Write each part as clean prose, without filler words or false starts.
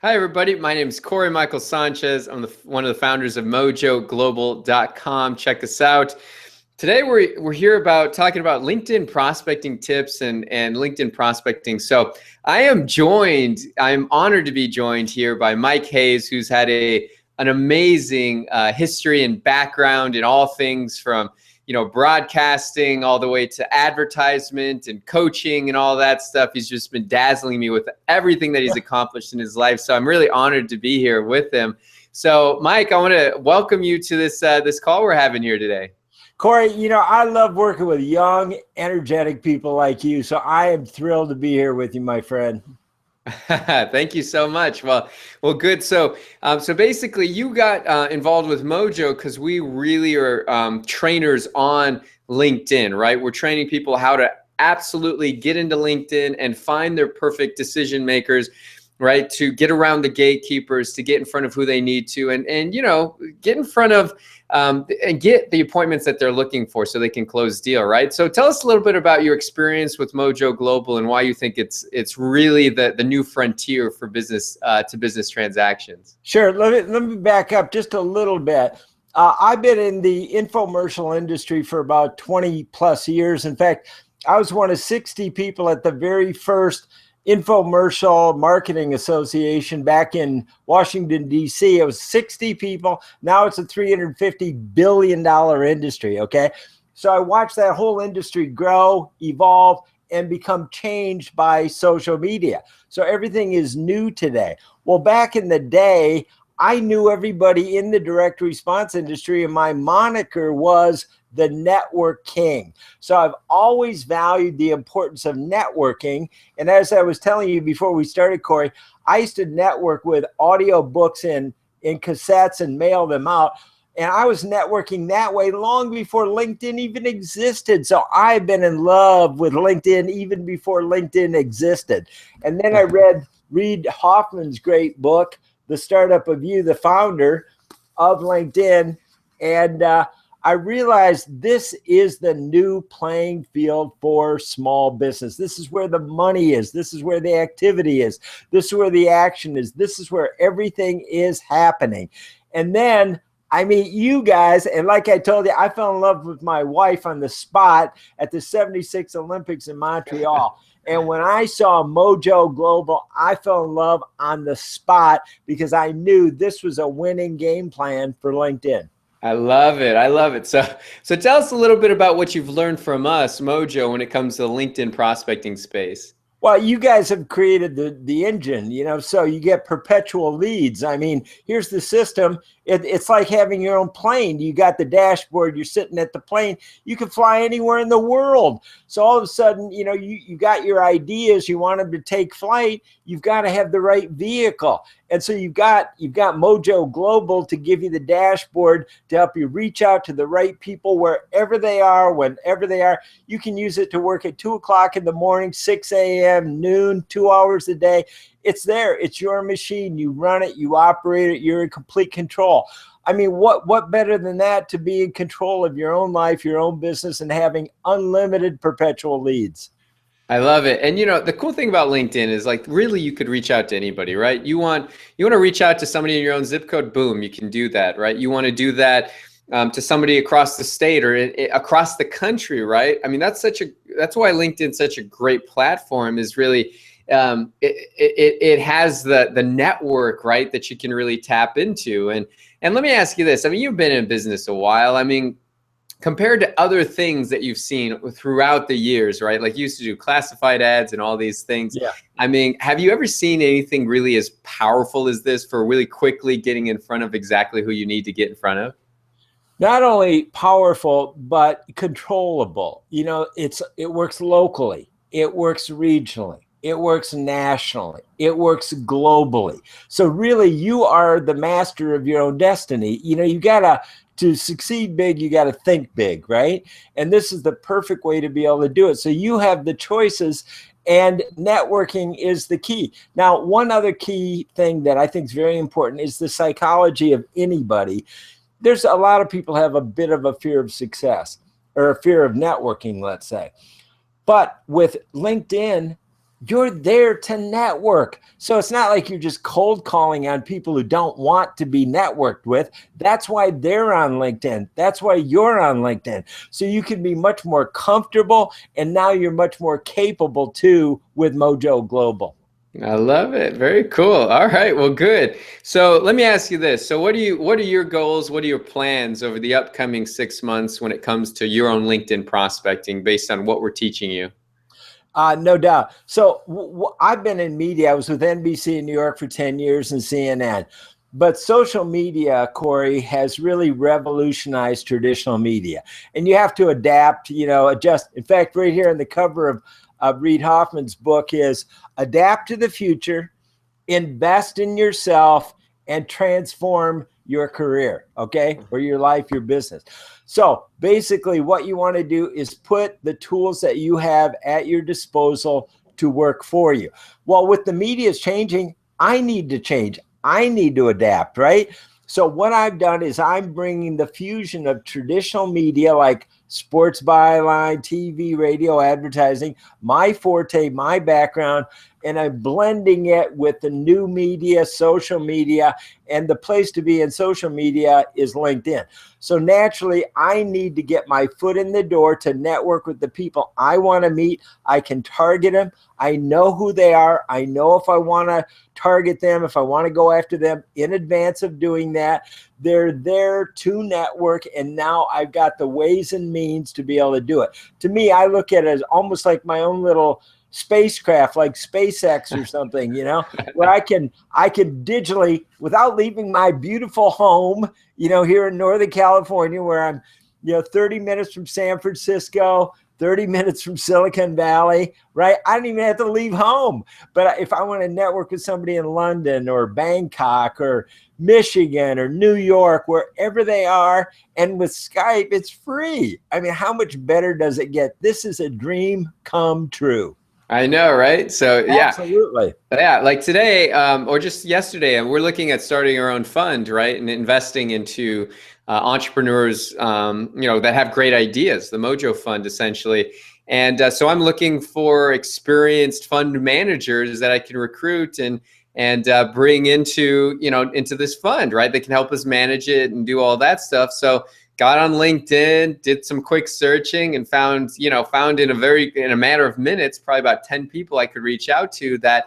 Hi, everybody. My name is Corey Michael Sanchez. I'm one of the founders of mojoglobal.com. Check us out. Today, we're here talking about LinkedIn prospecting tips and LinkedIn prospecting. So I'm honored to be joined here by Mike Hayes, who's had an amazing history and background in all things from broadcasting all the way to advertisement and coaching and all that stuff. He's just been dazzling me with everything that he's accomplished in his life. So I'm really honored to be here with him. So Mike, I want to welcome you to this call we're having here today. Corey, I love working with young, energetic people like you. So I am thrilled to be here with you, my friend. Thank you so much. Well, good. So basically, you got involved with Mojo because we really are trainers on LinkedIn, right? We're training people how to absolutely get into LinkedIn and find their perfect decision makers, right? To get around the gatekeepers, to get in front of who they need to, and get in front of and get the appointments that they're looking for so they can close deal, right? So tell us a little bit about your experience with Mojo Global and why you think it's really the new frontier for business to business transactions. Sure. Let me back up just a little bit. I've been in the infomercial industry for about 20 plus years. In fact, I was one of 60 people at the very first Infomercial Marketing Association back in Washington, D.C. It was 60 people. Now it's a $350 billion industry, okay? So I watched that whole industry grow, evolve, and become changed by social media. So everything is new today. Well, back in the day, I knew everybody in the direct response industry, and my moniker was the network king. So I've always valued the importance of networking. And as I was telling you before we started, Corey, I used to network with audio books in cassettes and mail them out. And I was networking that way long before LinkedIn even existed. So I've been in love with LinkedIn even before LinkedIn existed. And then I read Reid Hoffman's great book, The Startup of You, the founder of LinkedIn. And I realized this is the new playing field for small business. This is where the money is. This is where the activity is. This is where the action is. This is where everything is happening. And then I meet you guys. And like I told you, I fell in love with my wife on the spot at the '76 Olympics in Montreal. And when I saw Mojo Global, I fell in love on the spot because I knew this was a winning game plan for LinkedIn. I love it. I love it. So tell us a little bit about what you've learned from us, Mojo, when it comes to the LinkedIn prospecting space. Well, you guys have created the engine, so you get perpetual leads. I mean, here's the system. It's like having your own plane. You got the dashboard, you're sitting at the plane. You can fly anywhere in the world. So all of a sudden, you got your ideas, you want them to take flight. You've got to have the right vehicle. And so you've got Mojo Global to give you the dashboard to help you reach out to the right people wherever they are, whenever they are. You can use it to work at 2 o'clock in the morning, 6 a.m., noon, 2 hours a day. It's there. It's your machine. You run it. You operate it. You're in complete control. I mean, what better than that to be in control of your own life, your own business, and having unlimited perpetual leads? I love it. And the cool thing about LinkedIn is like really you could reach out to anybody, right? You want to reach out to somebody in your own zip code, boom, you can do that, right? You want to do that to somebody across the state or across the country, right? I mean, that's why LinkedIn's such a great platform is really it has the network, right, that you can really tap into. And let me ask you this. I mean, you've been in business a while. I mean, compared to other things that you've seen throughout the years, right? Like you used to do classified ads and all these things. Yeah. I mean, have you ever seen anything really as powerful as this for really quickly getting in front of exactly who you need to get in front of? Not only powerful, but controllable. It works locally. It works regionally. It works nationally. It works globally. So really, you are the master of your own destiny. To succeed big, you got to think big, right? And this is the perfect way to be able to do it. So you have the choices, and networking is the key. Now, one other key thing that I think is very important is the psychology of anybody. There's a lot of people have a bit of a fear of success or a fear of networking, let's say. But with LinkedIn, You're there to network. So it's not like you're just cold calling on people who don't want to be networked with. That's why they're on LinkedIn. That's why you're on LinkedIn. So you can be much more comfortable, and now you're much more capable too with Mojo Global. I love it. Very cool. All right. Well, good. So let me ask you this. So what are your goals? What are your plans over the upcoming 6 months when it comes to your own LinkedIn prospecting based on what we're teaching you? No doubt. So I've been in media. I was with NBC in New York for 10 years and CNN. But social media, Corey, has really revolutionized traditional media. And you have to adapt, adjust. In fact, right here on the cover of Reid Hoffman's book is Adapt to the Future, Invest in Yourself, and Transform Your Career, okay? Or your life, your business. So basically what you want to do is put the tools that you have at your disposal to work for you. Well, with the media is changing, I need to change. I need to adapt, right? So what I've done is I'm bringing the fusion of traditional media like sports byline, TV, radio, advertising, my forte, my background, and I'm blending it with the new media, social media, and the place to be in social media is LinkedIn. So naturally, I need to get my foot in the door to network with the people I want to meet. I can target them. I know who they are. I know if I want to target them, if I want to go after them in advance of doing that. They're there to network, and now I've got the ways and means to be able to do it. To me, I look at it as almost like my own little spacecraft, like SpaceX or something, where I can digitally, without leaving my beautiful home, here in Northern California, where I'm, 30 minutes from San Francisco, 30 minutes from Silicon Valley, right? I don't even have to leave home. But if I want to network with somebody in London or Bangkok or Michigan or New York, wherever they are, and with Skype, it's free. I mean, how much better does it get? This is a dream come true. I know, right? So yeah, absolutely. Yeah, like today or just yesterday, we're looking at starting our own fund, right, and investing into entrepreneurs, that have great ideas. The Mojo Fund, essentially, and so I'm looking for experienced fund managers that I can recruit and bring into into this fund, right? They can help us manage it and do all that stuff. So got on LinkedIn, did some quick searching, and found in a matter of minutes, probably about 10 people I could reach out to that,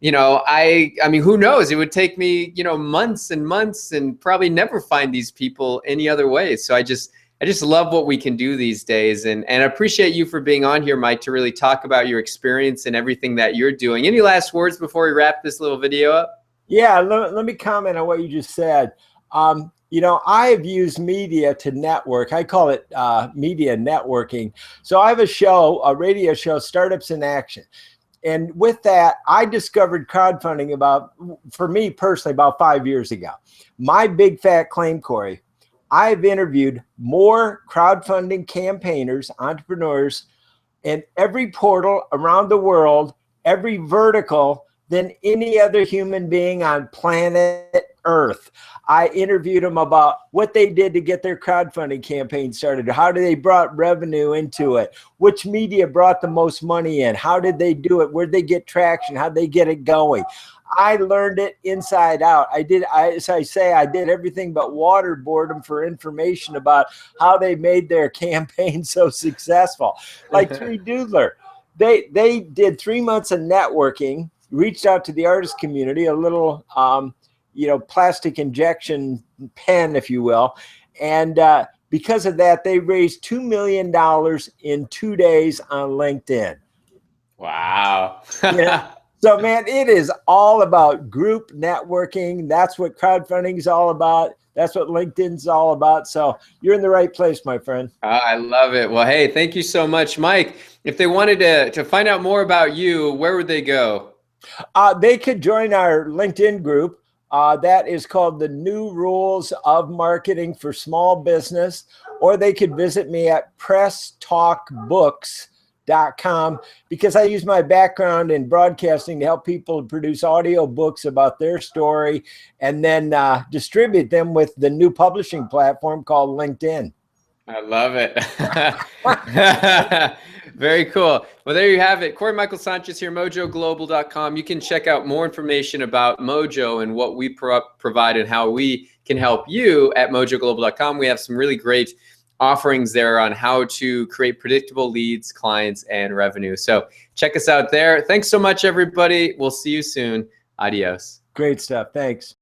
I mean, who knows? It would take me, months and months and probably never find these people any other way. So I just love what we can do these days. And I appreciate you for being on here, Mike, to really talk about your experience and everything that you're doing. Any last words before we wrap this little video up? Yeah, let me comment on what you just said. I have used media to network. I call it media networking. So I have a radio show, Startups in Action. And with that, I discovered crowdfunding for me personally, about 5 years ago. My big fat claim, Corey, I've interviewed more crowdfunding campaigners, entrepreneurs, in every portal around the world, every vertical, than any other human being on planet Earth. I interviewed them about what they did to get their crowdfunding campaign started. How did they brought revenue into it? Which media brought the most money in? How did they do it? Where did they get traction? How did they get it going? I learned it inside out. As I say, I did everything but waterboard them for information about how they made their campaign so successful. Like Three Doodler, they did 3 months of networking, reached out to the artist community, a little plastic injection pen, if you will. And because of that, they raised $2 million in 2 days on LinkedIn. Wow. So, man, it is all about group networking. That's what crowdfunding is all about. That's what LinkedIn's all about. So you're in the right place, my friend. I love it. Well, hey, thank you so much, Mike. If they wanted to find out more about you, where would they go? They could join our LinkedIn group. That is called The New Rules of Marketing for Small Business, or they could visit me at presstalkbooks.com, because I use my background in broadcasting to help people produce audio books about their story and then distribute them with the new publishing platform called LinkedIn. I love it. Very cool. Well, there you have it. Corey Michael Sanchez here, mojoglobal.com. You can check out more information about Mojo and what we provide and how we can help you at mojoglobal.com. We have some really great offerings there on how to create predictable leads, clients, and revenue. So check us out there. Thanks so much, everybody. We'll see you soon. Adios. Great stuff. Thanks.